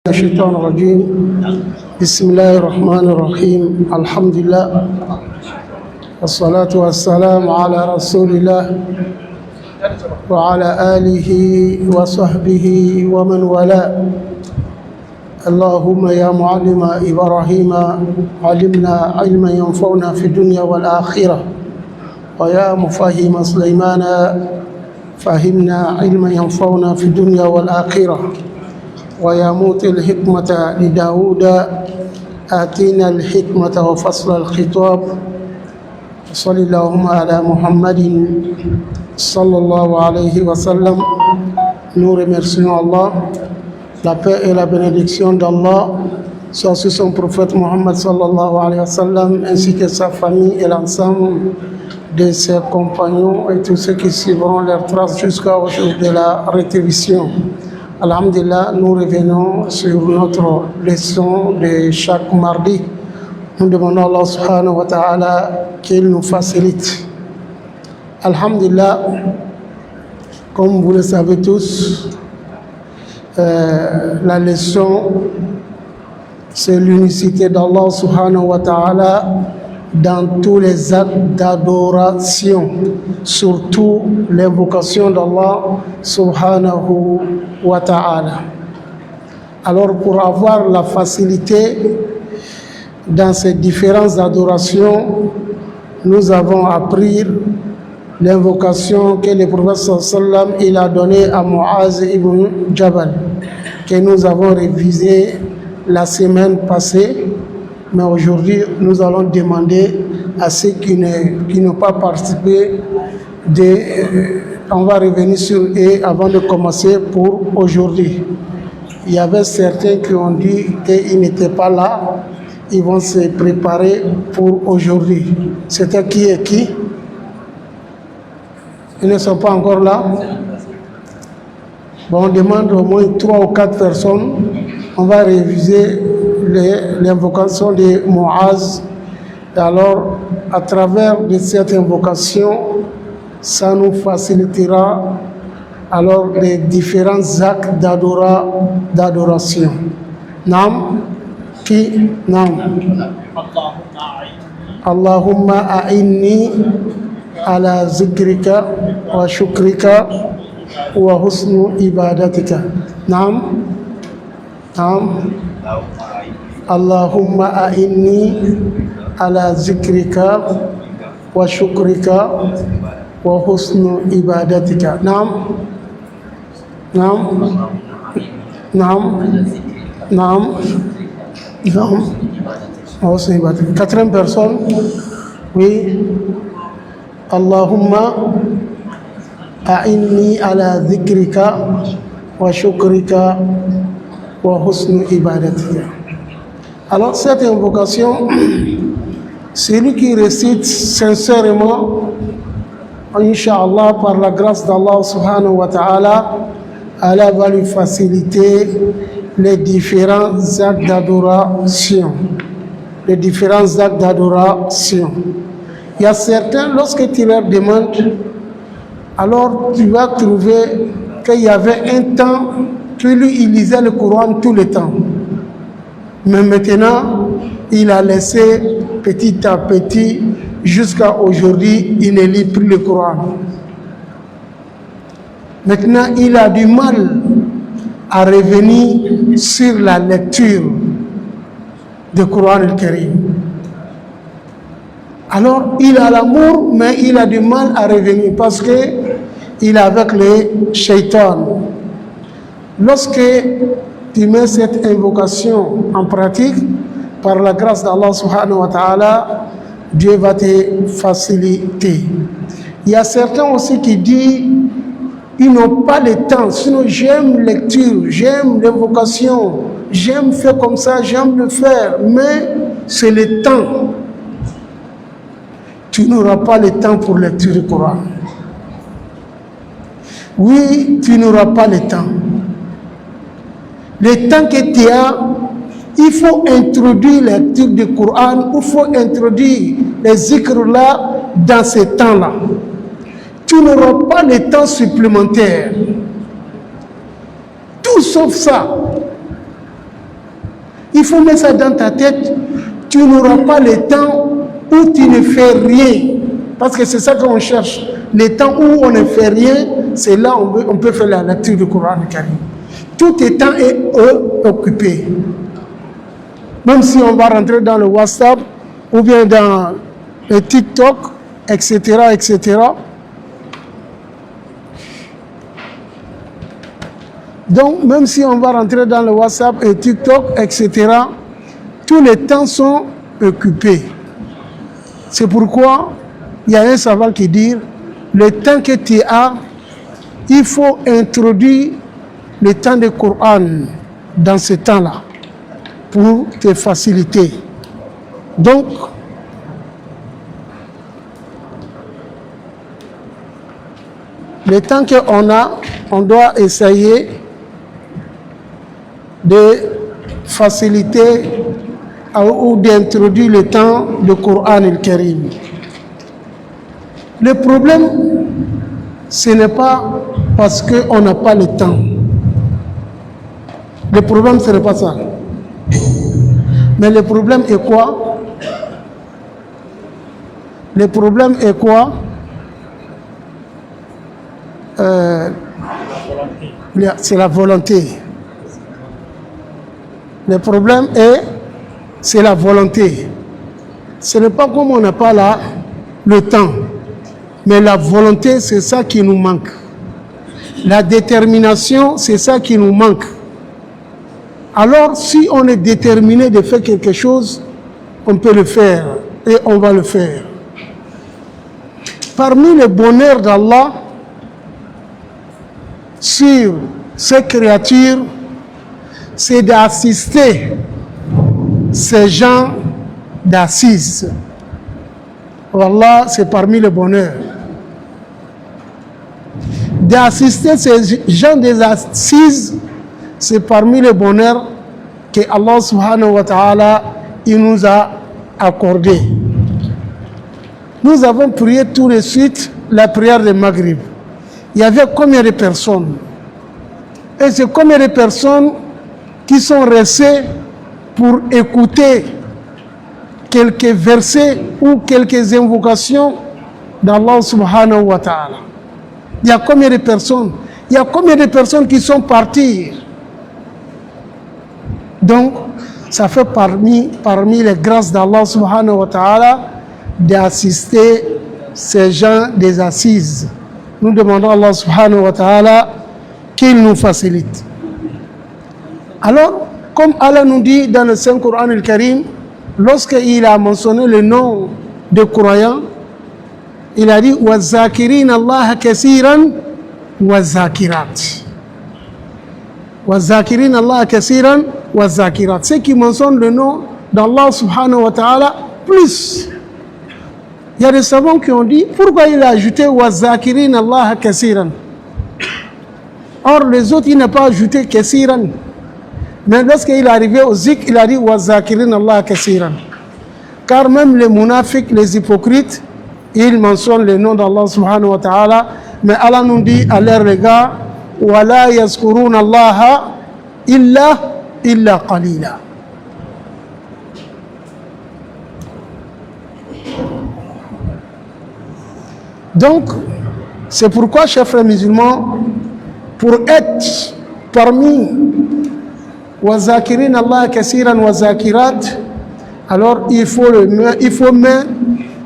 الشيطان الرجيم بسم الله الرحمن الرحيم الحمد لله والصلاة والسلام على رسول الله وعلى آله وصحبه ومن والاه اللهم يا معلم إبراهيم علمنا علما ينفعنا في الدنيا والآخرة ويا مفهم سليمان فهمنا علما ينفعنا في الدنيا والآخرة ويا موت الحكمة لداود آتينا الحكمة وفصل الخطاب صلى اللهم على محمد صلى الله عليه وسلم. Nous remercions Allah, la paix et la bénédiction d'Allah soit sur son prophète Mohammed sallallahu alayhi wa sallam ainsi que sa famille et l'ensemble de ses compagnons et tous ceux qui suivront leurs traces jusqu'au jour de la rétribution. Alhamdulillah, nous revenons sur notre leçon de chaque mardi. Nous demandons à Allah subhanahu wa ta'ala qu'il nous facilite. Alhamdulillah, comme vous le savez tous, la leçon, c'est l'unicité d'Allah subhanahu wa ta'ala dans tous les actes d'adoration, surtout l'invocation d'Allah subhanahu wa ta'ala. Alors pour avoir la facilité dans ces différentes adorations, nous avons appris l'invocation que le prophète sallallahu alayhi wa sallam a donnée à Muaz ibn Jabal, que nous avons révisé la semaine passée. Mais aujourd'hui, nous allons demander à ceux qui n'ont pas participé on va revenir sur eux avant de commencer pour aujourd'hui. Il y avait certains qui ont dit qu'ils n'étaient pas là, ils vont se préparer pour aujourd'hui. C'était qui et qui? Ils ne sont pas encore là. Bon, on demande au moins 3 ou 4 personnes. On va réviser l'invocation de Muaz. Alors, à travers de cette invocation, ça nous facilitera alors les différents actes d'adoration. Nam, qui nam. Allahumma a'inni ala zikrika wa shukrika wa husnu ibadatika. Nam, nam. Allahumma a'inni ala zikrika wa shukrika wa husnu ibadatika. Naam. Naam. Naam. Naam. Naam. Husnu ibadatika. Quatrième personne. Oui. Allahumma a'inni ala zikrika wa shukrika wa husnu ibadatika. Alors cette invocation, celui qui récite sincèrement, Inch'Allah, par la grâce d'Allah subhanahu wa ta'ala, Allah va lui faciliter les différents actes d'adoration. Les différents actes d'adoration. Il y a certains, lorsque tu leur demandes, alors tu vas trouver qu'il y avait un temps que lui, il lisait le Coran tout le temps. Mais maintenant, il a laissé petit à petit, jusqu'à aujourd'hui, il ne lit plus le Coran. Maintenant, il a du mal à revenir sur la lecture du Coran al-Karim. Alors, il a l'amour, mais il a du mal à revenir parce qu'il est avec le shaitan. Lorsque tu mets cette invocation en pratique, par la grâce d'Allah subhanahu wa ta'ala, Dieu va te faciliter. Il y a certains aussi qui disent, ils n'ont pas le temps, sinon j'aime lecture, j'aime l'invocation, j'aime faire comme ça, j'aime le faire, mais c'est le temps. Tu n'auras pas le temps pour la lecture du Coran. Oui, tu n'auras pas le temps. Le temps que tu as, il faut introduire la lecture du Coran, il faut introduire les zikrs là dans ce temps-là. Tu n'auras pas le temps supplémentaire. Tout sauf ça. Il faut mettre ça dans ta tête. Tu n'auras pas le temps où tu ne fais rien. Parce que c'est ça qu'on cherche. Les temps où on ne fait rien, c'est là où on peut faire la lecture du Coran Karim. Tout le temps est occupé. Même si on va rentrer dans le WhatsApp ou bien dans le TikTok, etc., etc. Donc, même si on va rentrer dans le WhatsApp et TikTok, etc., tous les temps sont occupés. C'est pourquoi il y a un savant qui dit, le temps que tu as, il faut introduire le temps du Coran dans ce temps-là pour te faciliter. Donc, le temps qu'on a, on doit essayer de faciliter ou d'introduire le temps du Coran al-Karim. Le problème, ce n'est pas parce qu'on n'a pas le temps. Le problème, ce n'est pas ça. Mais le problème est quoi? Le problème est quoi? C'est la volonté. Le problème c'est la volonté. Ce n'est pas comme on n'a pas là le temps. Mais la volonté, c'est ça qui nous manque. La détermination, c'est ça qui nous manque. Alors, si on est déterminé de faire quelque chose, on peut le faire et on va le faire. Parmi les bonheurs d'Allah sur ces créatures, c'est d'assister ces gens d'assises. Wallah, c'est parmi les bonheurs. D'assister ces gens des assises, c'est parmi les bonheurs que Allah subhanahu wa ta'ala il nous a accordé. Nous avons prié tout de suite la prière de Maghrib. Il y avait combien de personnes? Et c'est combien de personnes qui sont restées pour écouter quelques versets ou quelques invocations d'Allah subhanahu wa ta'ala? Il y a combien de personnes? Il y a combien de personnes qui sont parties? Donc, ça fait parmi les grâces d'Allah subhanahu wa ta'ala d'assister ces gens des assises. Nous demandons à Allah subhanahu wa ta'ala qu'il nous facilite. Alors, comme Allah nous dit dans le Saint-Coran al-Karim, lorsqu'il a mentionné le nom des croyants, il a dit « Wazakirin Allah kasiran wazakirat ». Wazakirin Allah kasiran wazakirat. Ceux qui mentionnent le nom d'Allah subhanahu wa ta'ala plus. Il y a des savants qui ont dit pourquoi il a ajouté Wazakirin Allah kasiran. Or les autres il n'a pas ajouté kasiran. Mais lorsqu'il est arrivé au zik, il a dit Wazakirin Allah kasiran. Car même les munafiques, les hypocrites, ils mentionnent le nom d'Allah subhanahu wa ta'ala. Mais Allah nous dit à leur regard وَلَا يَذْكُرُونَ اللَّهَ إِلَّا قَلِيلًا. Donc, c'est pourquoi, chers frères musulmans, pour être parmi وَذَاكِرِينَ اللَّهَ كَثِيرًا وَذَاكِرَاتٍ, alors il faut mettre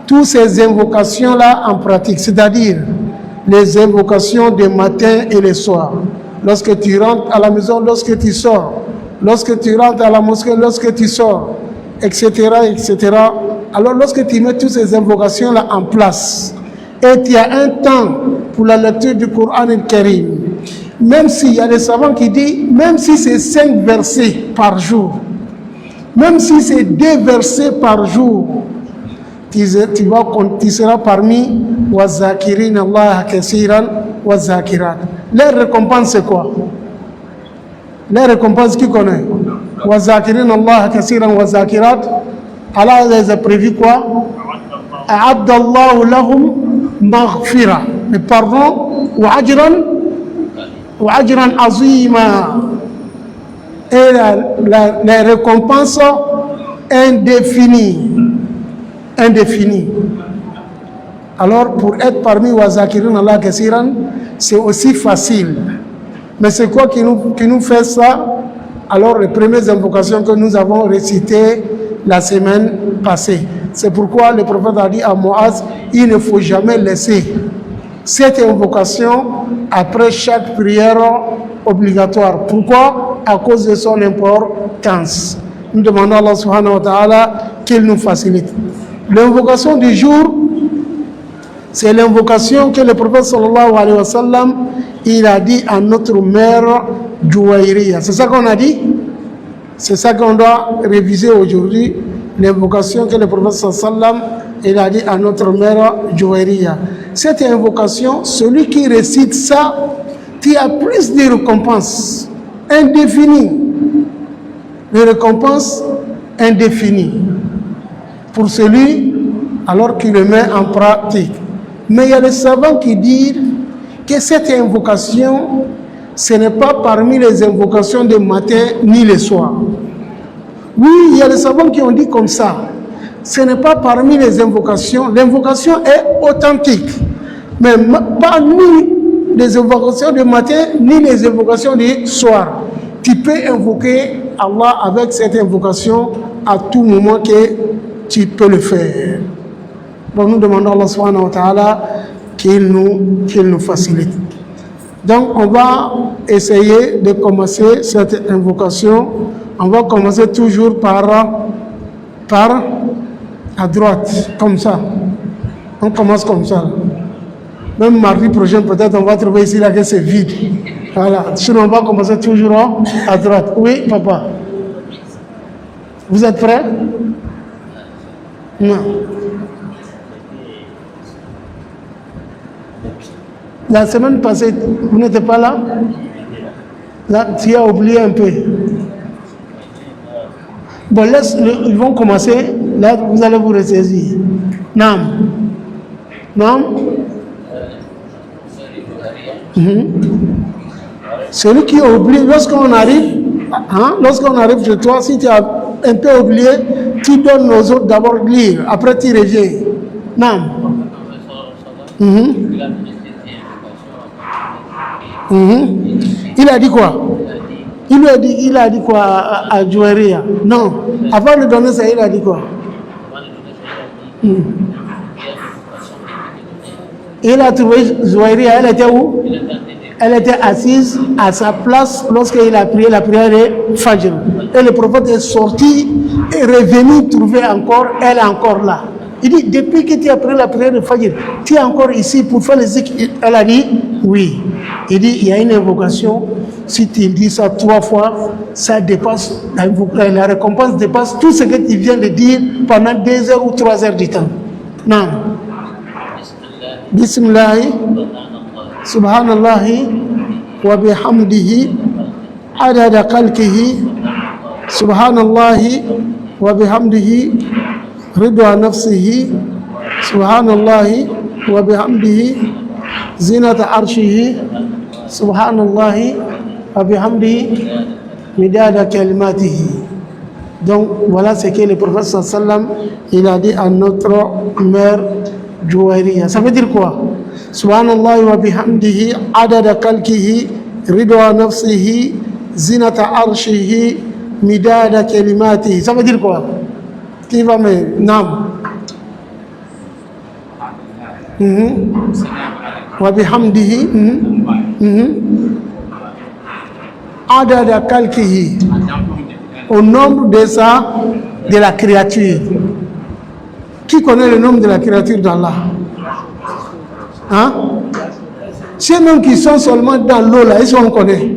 toutes ces invocations-là en pratique, c'est-à-dire les invocations du matin et le soir. Lorsque tu rentres à la maison, lorsque tu sors, lorsque tu rentres à la mosquée, lorsque tu sors, etc., etc. Alors lorsque tu mets toutes ces invocations-là en place, et tu as un temps pour la lecture du Coran al-Karim, même s'il y a des savants qui disent, même si c'est 5 versets par jour, même si c'est 2 versets par jour, tu seras parmi Wazakirin Allah kasiran wazakirat. Leur récompense c'est quoi? Leur récompense qui connaît? Wazakirin Allah kasiran wazakirat. Allah les a prévu quoi? A'abdallahu lahum maghfira. Le pardon wa ajran azima. et les récompenses indéfinies. Alors, pour être parmi Wazakirin Allah Kasiran, c'est aussi facile. Mais c'est quoi qui nous fait ça? Alors, les premières invocations que nous avons récitées la semaine passée. C'est pourquoi le prophète a dit à Moaz, il ne faut jamais laisser cette invocation après chaque prière obligatoire. Pourquoi? À cause de son importance. Nous demandons à Allah subhanahu wa ta'ala qu'il nous facilite. L'invocation du jour, c'est l'invocation que le prophète sallallahu alayhi wa sallam, il a dit à notre mère Juwayriya. C'est ça qu'on a dit? C'est ça qu'on doit réviser aujourd'hui. L'invocation que le prophète sallallahu alayhi wa sallam, il a dit à notre mère Juwayriya. Cette invocation, celui qui récite ça, tu as plus de récompenses indéfinies. Les récompenses indéfinies pour celui alors qu'il le met en pratique. Mais il y a des savants qui disent que cette invocation, ce n'est pas parmi les invocations du matin ni le soir. Oui, il y a des savants qui ont dit comme ça. Ce n'est pas parmi les invocations. L'invocation est authentique. Mais pas ni les invocations du matin ni les invocations du soir. Tu peux invoquer Allah avec cette invocation à tout moment que tu peux le faire. Donc nous demandons à Allah subhanahu wa ta'ala qu'il nous facilite. Donc on va essayer de commencer cette invocation. On va commencer toujours par à droite, comme ça. On commence comme ça. Même mardi prochain, peut-être on va trouver ici là que c'est vide. Voilà. Sinon on va commencer toujours à droite. Oui, papa. Vous êtes prêts? Non. La semaine passée, vous n'étiez pas là? Là, tu as oublié un peu. Bon, ils vont commencer. Là, vous allez vous ressaisir. Nam. Nam. Celui qui oublie, lorsqu'on arrive chez toi, si tu as un peu oublié, tu donnes aux autres d'abord lire. Après, tu reviens. Nam. Il a dit quoi? Il a dit quoi à Juwayriya? Non. Avant de donner ça, il a dit quoi? Il a trouvé Juwayriya, elle était où? Elle était assise à sa place lorsqu'il a prié la prière de Fajr. Et le prophète est sorti et revenu trouver encore, elle est encore là. Il dit, depuis que tu as prié la prière de Fajr, tu es encore ici pour faire les zikr. Elle a dit, oui. Il dit, il y a une invocation. Si tu dis ça 3 fois, ça dépasse, la récompense dépasse tout ce que tu viens de dire pendant 2 heures ou 3 heures du temps. Non. Bismillah. Subhanallahi wa bihamdihi adada khalqihi. Subhanallahi wa bihamdihi ridwa nafsihi. Subhanallahi wa bihamdihi zinata arshihi. Subhanallahi wa bihamdihi midada kalimatihi. Donc voilà ce que le prophète sallam il a dit à notre mère Juwayriya. Ça veut dire quoi? Subhanallahi wa bihamdihi adada khalqihi ridwa nafsihi zinata arshihi midada kalimatihi. Ça veut dire quoi? Qui va me nam? Wa bihamdihi adada khalqihi, au nombre de la créature. Qui connaît le nombre de la créature d'Allah? Hein? Ceux même qui sont seulement dans l'eau là, ils on connaît.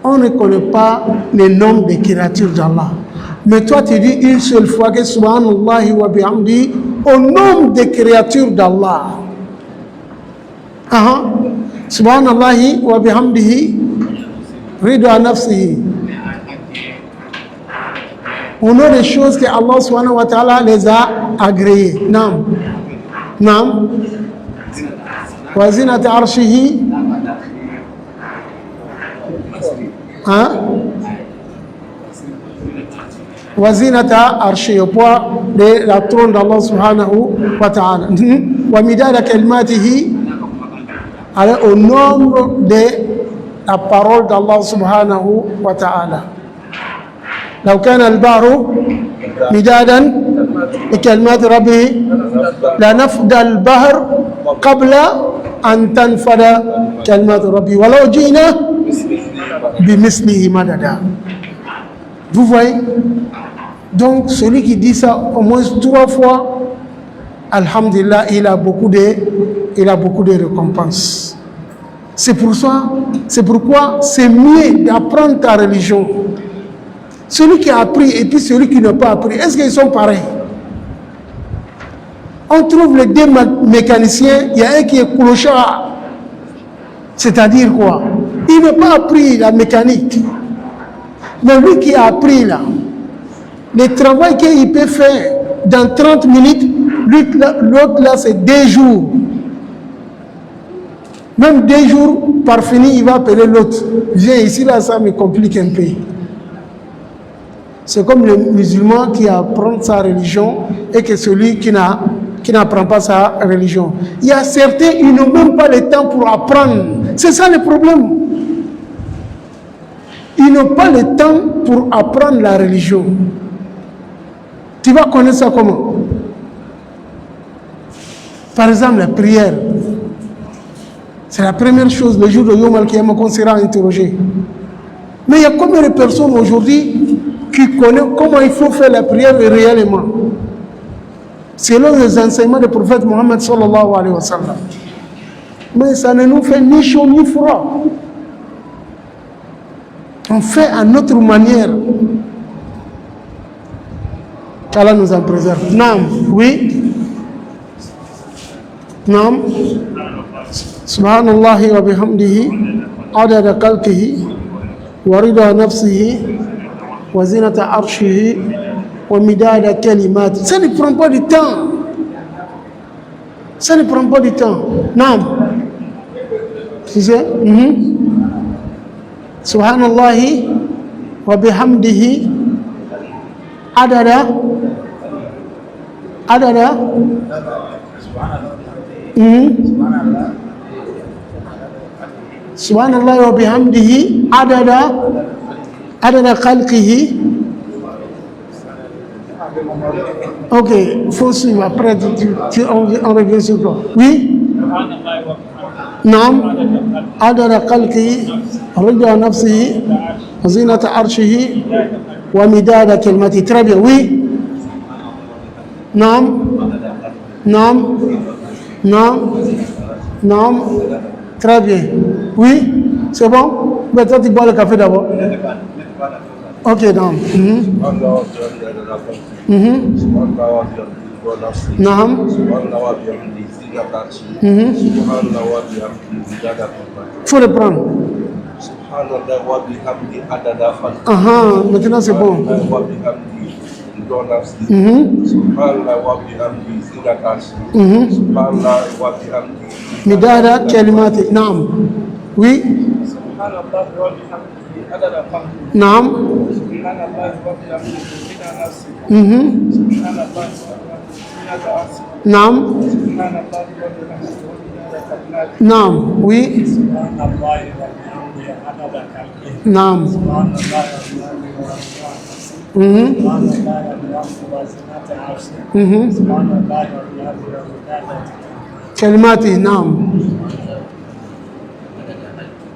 On ne connaît pas le nombre de créatures d'Allah. Mais toi tu dis une seule fois que Subhanallahi wa bihamdi au nombre de créatures d'Allah. Subhanallahi wa bihamdihi ridwa nafsihi. On a des choses que Allah subhanahu wa ta'ala les a agréées. Nam. Nam. Wa zinata arshihi. Hein? Wazinata arshi, au poids de la trône d'Allah subhanahu wa ta'ala. Wa midada kalimatihi, au nombre de la parole d'Allah subhanahu wa ta'ala. لو كان البحر مدادا لكلمات ربه لنفد البحر قبل أن تنفد كلمات ربه ولو جئنا بمثله مددا. Vous voyez? Donc celui qui dit ça au moins 3 fois, alhamdulillah, il a beaucoup de récompenses. C'est pourquoi c'est mieux d'apprendre ta religion. Celui qui a appris et puis celui qui n'a pas appris, est-ce qu'ils sont pareils? On trouve les deux mécaniciens, il y a un qui est clochard. C'est-à-dire quoi? Il n'a pas appris la mécanique. Mais lui qui a appris là, le travail qu'il peut faire dans 30 minutes, l'autre là c'est 2 jours. Même 2 jours, par fini, il va appeler l'autre. Viens ici, là, ça me complique un peu. C'est comme le musulman qui apprend sa religion et que celui qui n'apprend pas sa religion. Il y a certains, ils n'ont même pas le temps pour apprendre. C'est ça le problème. Ils n'ont pas le temps pour apprendre la religion. Tu vas connaître ça comment? Par exemple, la prière. C'est la première chose, le jour de Yom Al-Kiyama, qu'on sera interrogé. Mais il y a combien de personnes aujourd'hui qui connaissent comment il faut faire la prière réellement, selon les enseignements du prophète Mohammed sallallahu alayhi wa sallam. Mais ça ne nous fait ni chaud ni froid. On fait à notre manière. qu'Allah nous en préserve. Naam, oui. Naam. Subhanallahi wa bihamdihi adada khalqihi wa rida nafsihi wa zinata arshihi wa midada kalimati. Ça ne prend pas du temps. Ça ne prend pas du temps. Naam. Tu sais? Subhanallahi wa bihamdihi adada Subhanallah wa bihamdihi adada khalqihi. Ok, faut suivre. Après, on revient sur toi. Oui? Naam. Adada khalqihi, rida nafsihi, zinata arshihi, wa midada kalimati. Très bien, oui? Naam. Naam. Naam. Naam. Très bien. Oui? C'est bon? Mais toi, tu bois le café d'abord. Ok, donc. Naam. Faut le prendre. Maintenant c'est bon. Midada kalimati. Naam. Oui. Naam. Naam. Naam. Oui. Naam. Kalimati. Naam.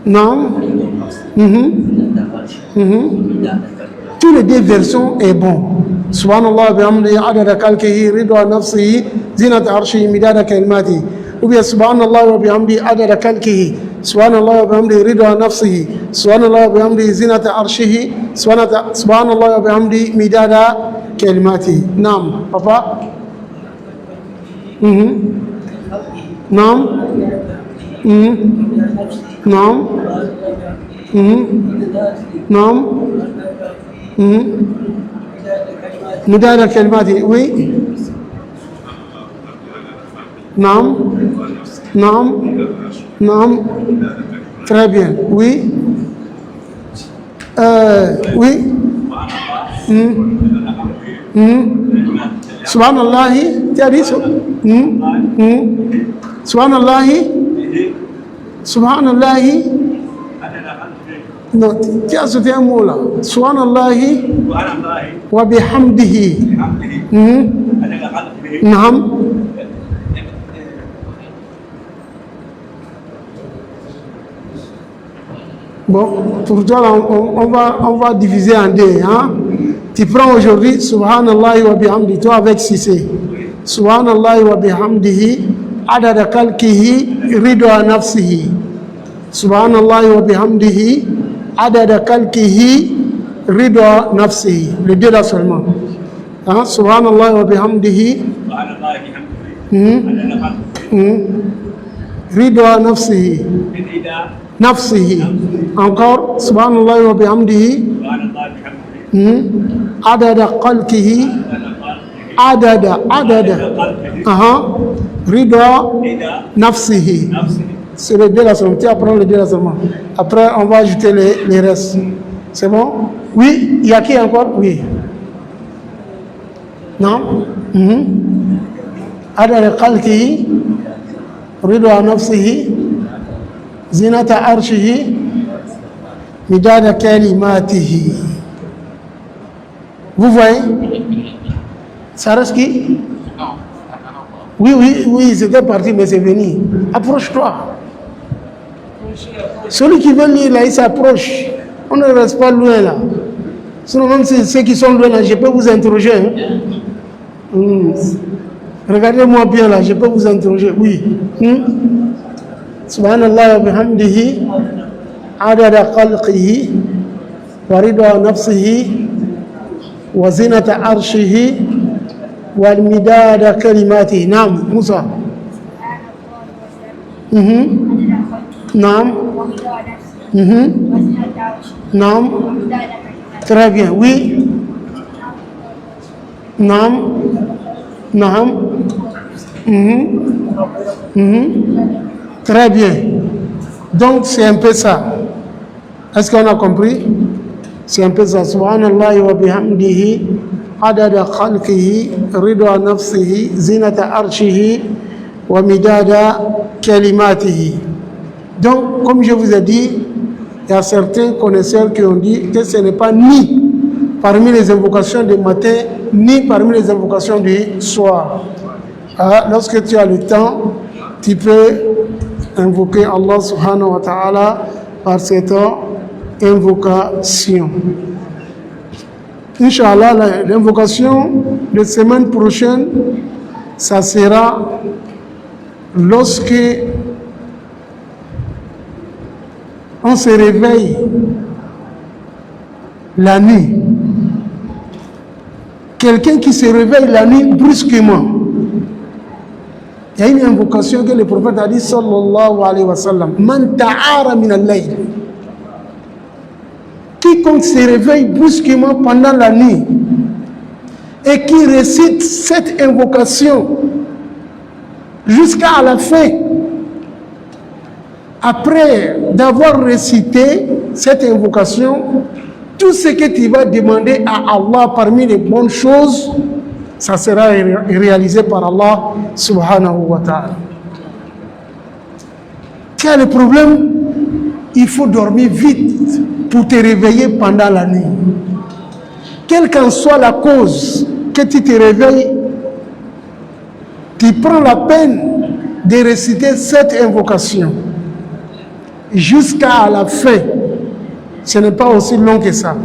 Naam. Tous les deux versions est bon. Subhanallah bihamdihi adada khalqihi ridwa nafsihi zinata arshihi midada kalimati. Ou bien subhanallah wa bihamdihi adada khalqihi, subhanallah wa bihamdihi ridwa nafsihi, subhanallah wa bihamdihi zinata arshihi, subhanallah wa bihamdihi midada kalimati. Naam, papa. Naam. Naam. Naam. Midada kalimati. Oui. Naam. Naam. Naam. Très bien. Oui. Oui. Subhanallah, tu as dit Subhanallah. Subhanallah. Non, tu as sauté un mot là. Subhanallah wa bihamdihi. Naam. Bon, pour toi, là, on va diviser en deux. Hein? Tu prends aujourd'hui Subhanallah wa bihamdihi, toi avec Cissé. Subhanallah wa bihamdihi, adada kalkihi, ridwa nafsihi. Subhanallah wa bihamdihi, adada kalkihi, ridwa nafsihi. Les deux là seulement. Hein? Subhanallah wa bihamdihi, ridwa nafsihi. نفسه encore subhanallah wa bihamdihi عدد قلقه عدد رضا نفسه. C'est les deux là seulement. Tu apprends les deux là seulement. Après on va ajouter les restes. C'est bon? Oui, il y a qui encore? Oui. Non? عدد قلقه رضا نفسه زينة عرشه مداد كلماته. Vous voyez? Ça reste qui? Oui, c'était parti, mais c'est venu. Approche-toi. Celui qui veut lire là, il s'approche. On ne reste pas loin là. Sinon, même ceux qui sont loin là, je peux vous interroger. Hein? Regardez-moi bien là, je peux vous interroger. Oui. Subhanallah wa bihamdihi adada khalqihi wa ridwa nafsihi wa zinata arshihi wal midada kalimatihi. Naam, Musa. Naam. Naam. Très bien, oui. Naam. Naam. Très bien. Donc c'est un peu ça. Est-ce qu'on a compris? C'est un peu ça. Subhanallah wa bihamdihi adada khalqihi ridwa nafsihi zinata arshihi wa midada kalimatihi. Donc comme je vous ai dit, il y a certains connaisseurs qui ont dit que ce n'est pas ni parmi les invocations du matin ni parmi les invocations du soir. Lorsque tu as le temps, tu peux invoquer Allah subhanahu wa ta'ala par cette invocation. Inch'Allah, l'invocation de semaine prochaine, ça sera lorsque on se réveille la nuit. Quelqu'un qui se réveille la nuit brusquement. Il y a une invocation que le prophète a dit sallallahu alayhi wa sallam. Man ta'ara min al-layl. Quiconque se réveille brusquement pendant la nuit et qui récite cette invocation jusqu'à la fin, après d'avoir récité cette invocation, tout ce que tu vas demander à Allah parmi les bonnes choses, ça sera réalisé par Allah subhanahu wa ta'ala. Tu as le problème, il faut dormir vite pour te réveiller pendant la nuit. Quelle qu'en soit la cause que tu te réveilles, tu prends la peine de réciter cette invocation jusqu'à la fin. Ce n'est pas aussi long que ça.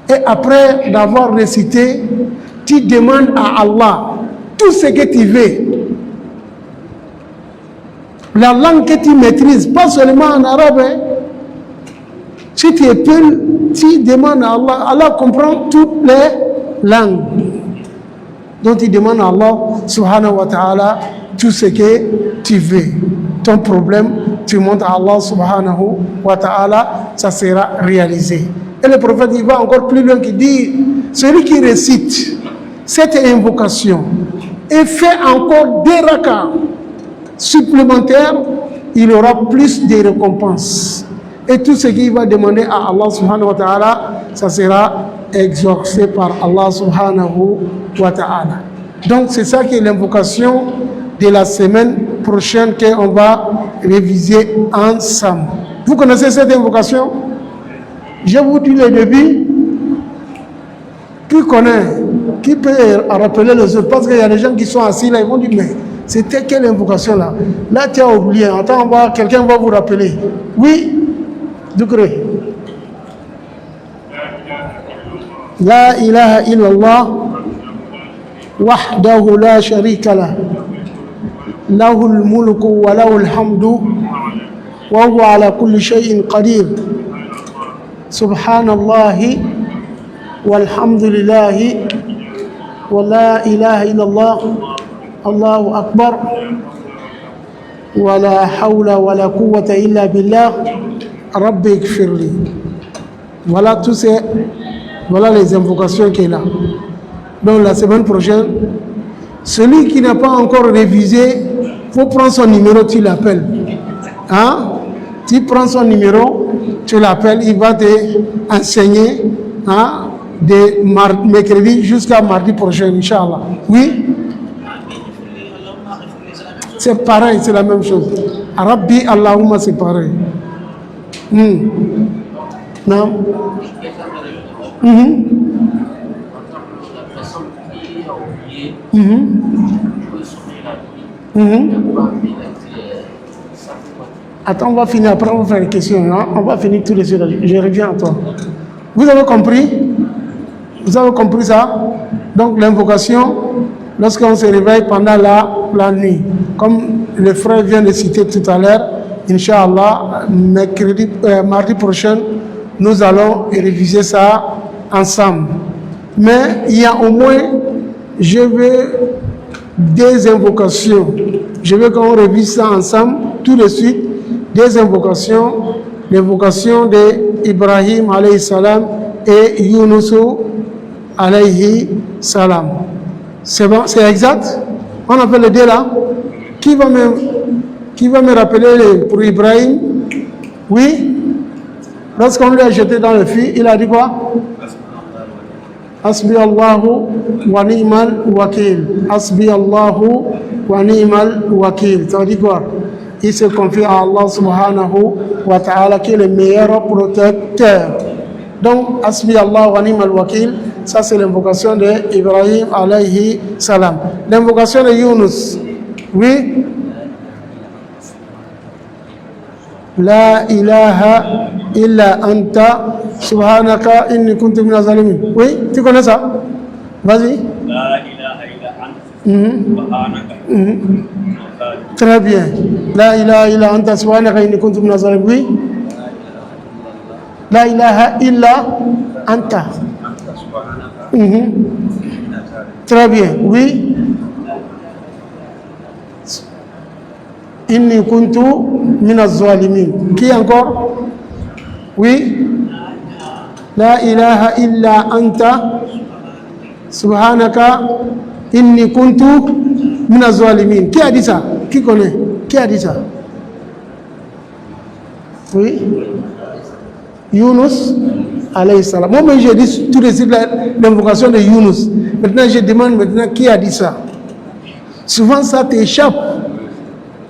Et après d'avoir récité, tu demandes à Allah tout ce que tu veux. La langue que tu maîtrises, pas seulement en arabe. Hein. Si tu es peul, tu demandes à Allah. Allah comprend toutes les langues. Donc tu demandes à Allah subhanahu wa ta'ala tout ce que tu veux. Ton problème, tu montres à Allah subhanahu wa ta'ala, ça sera réalisé. Et le prophète il va encore plus loin qui dit, celui qui récite cette invocation et fait encore des rakats supplémentaires, il aura plus de récompenses. Et tout ce qu'il va demander à Allah subhanahu wa ta'ala, ça sera exaucé par Allah subhanahu wa ta'ala. Donc c'est ça qui est l'invocation de la semaine prochaine qu'on va réviser ensemble. Vous connaissez cette invocation? Je vous dis le début. Qui connaît? Qui peut rappeler les autres? Parce qu'il y a des gens qui sont assis là, ils vont dire, mais c'était quelle invocation là? Là, tu as oublié. Attends, quelqu'un va vous rappeler. Oui? Doukré. La ilaha illallah wahdahu la sharika lah lahul mulku wa lahul hamdu wa huwa ala kulli shay'in qadir subhanallahi walhamdulillahi wa la ilaha illallah Allahu akbar wa la hawla wa la quwwata illa billah rabbi ighfirli. Voilà voilà les invocations qu'il a. Donc la semaine prochaine, celui qui n'a pas encore révisé, il faut prendre son numéro, tu l'appelles. Hein? Tu prends son numéro, tu l'appelles, il va te enseigner, hein, de mercredi jusqu'à mardi prochain, Inch'Allah. Oui? C'est pareil, c'est la même chose. Rabbi Allahumma, c'est pareil. Non? Attends, on va finir, après on va faire les questions. Hein? On va finir tous les yeux. Je reviens à toi. Vous avez compris? Vous avez compris ça? Donc l'invocation, lorsqu'on se réveille pendant la nuit, comme le frère vient de citer tout à l'heure, Inch'Allah, mardi prochain, nous allons réviser ça ensemble. Mais il y a au moins, je veux des invocations. Je veux qu'on révise ça ensemble tout de suite. Des invocations, l'invocation d'Ibrahim alayhi salam et Yunus alayhi salam. C'est bon, c'est exact? On a fait les deux là? Qui va me rappeler pour Ibrahim? Oui? Lorsqu'on lui a jeté dans le feu, il a dit quoi? Hasbi Allahu wa ni'mal wakil. Hasbi Allahu wa ni'mal wakil. Ça veut dire quoi? Il se confie à Allah subhanahu wa ta'ala qui est le meilleur protecteur. Donc, Hasbi Allah wa ni'mal wakil, ça c'est l'invocation d'Ibrahim alayhi salam. L'invocation de Yunus, oui? La ilaha illa anta subhanaka inni kuntu minaz zalimin. Oui, tu connais ça? Vas-y. La ilaha illa anta subhanaka. Très bien. La ilaha illa anta subhanaka inni kuntu minaz zalimin. Oui. La ilaha illa anta. Très bien. Oui. Inni kuntu minaz zalimin. Qui encore? Oui. La ilaha illa anta subhanaka inni kuntu minaz zalimin. Qui a dit ça? Qui connaît? Qui a dit ça? Oui. Yunus alayhi salam. Moi, j'ai dit tout de suite l'invocation de Yunus. Maintenant, je demande qui a dit ça. Souvent, ça t'échappe.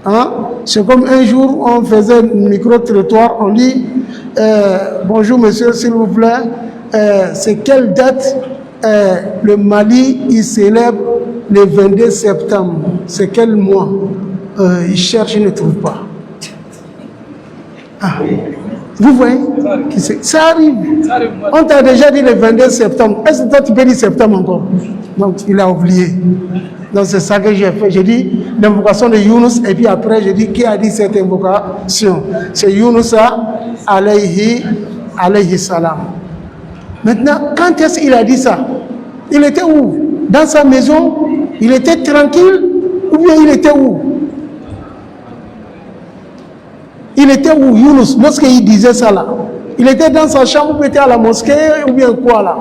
Hein? C'est comme un jour, on faisait un micro-trottoir, on dit bonjour monsieur, s'il vous plaît, c'est quelle date le Mali il célèbre le 22 septembre? C'est quel mois? Il cherche, il ne trouve pas. Ah. Vous voyez? Ça arrive. On t'a déjà dit le 22 septembre. Est-ce que toi tu peux dire septembre encore? Donc il a oublié. Donc c'est ça que j'ai fait. J'ai dit l'invocation de Yunus et puis après j'ai dit qui a dit cette invocation? C'est Yunus alayhi salam. Maintenant, quand est-ce qu'il a dit ça? Il était où? Dans sa maison? Il était tranquille? Ou bien il était où? Il était où, Yunus, lorsqu'il disait ça là? Il était dans sa chambre, ou il était à la mosquée, ou bien quoi là?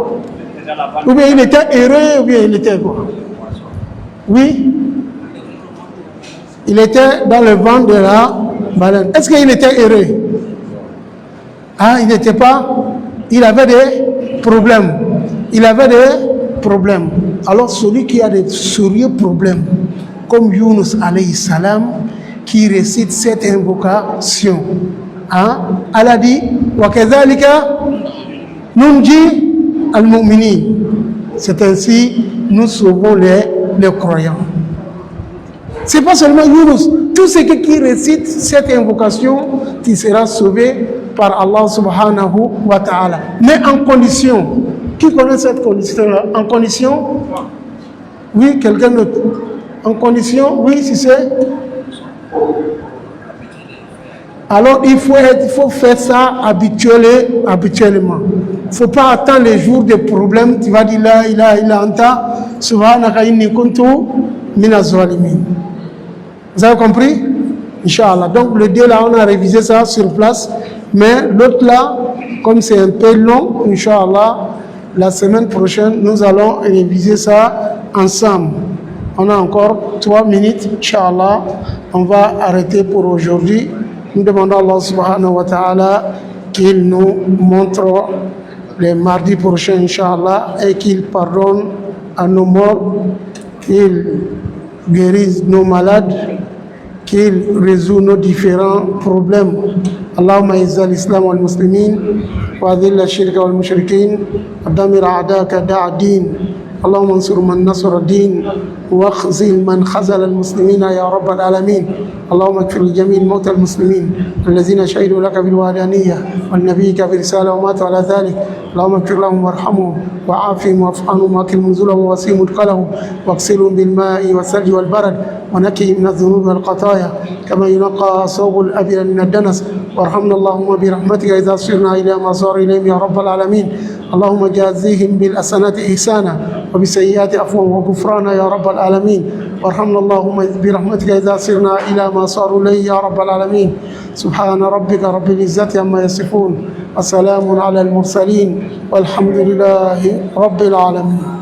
Ou bien il était heureux, ou bien il était quoi? Oui? Il était dans le ventre de la baleine. Est-ce qu'il était heureux? Ah, il avait des problèmes. Il avait des problèmes. Alors celui qui a des sérieux problèmes, comme Yunus alayhi salam, qui récite cette invocation, hein? Allah dit wa kadhalika nunji al-mu'minin. C'est ainsi nous sauvons les croyants. C'est pas seulement Yunus, tout ce qui récite cette invocation, qui sera sauvé par Allah subhanahu wa ta'ala. Mais en condition, qui connaît cette condition-là? En condition, oui, quelqu'un d'autre. En condition, oui, si c'est. Alors il faut faire ça habituellement. Il ne faut pas attendre les jours des problèmes. Tu vas dire la ilaha illa anta subhanaka inni kuntu minaz zalimin. Vous avez compris? Inch'Allah. Donc le 2 là, on a révisé ça sur place. Mais l'autre là, comme c'est un peu long, Inch'Allah, la semaine prochaine, nous allons réviser ça ensemble. On a encore 3 minutes, Inch'Allah. On va arrêter pour aujourd'hui. Nous demandons à Allah subhanahu wa ta'ala qu'il nous montre les mardis prochains, Inch'Allah, et qu'il pardonne à nos morts, qu'il guérisse nos malades, qu'il résout nos différents problèmes. Allahumma izza al-islam wal-muslimin wa adhilla ash-shirka wal-mushrikin wa damir a'daka da'a-din. اللهم انصر من نصر الدين واخذل من خذل المسلمين يا رب العالمين. اللهم اغفر لجميع الموتى المسلمين الذين شهدوا لك بالوحدانية ولنبيك برسالة وماتوا على ذلك. اللهم اغفر لهم وارحمهم وعافهم واعف عنهم واكرم نزلهم ووسع مدخلهم واغسلهم بالماء والثلج والبرد ونقهم من الذنوب والخطايا كما ينقى ثوب الأبيض من الدنس. وارحمنا اللهم برحمتك إذا صرنا إلى ما صار إليهم يا رب العالمين. اللهم جازيهم بالحسنات إحسانا وبالسيئات عفوا وغفرانا يا رب العالمين. وارحمنا اللهم برحمتك إذا صرنا إلى ما صاروا إليه يا رب العالمين. سبحان ربك رب العزة عما يصفون وسلام على المرسلين والحمد لله رب العالمين.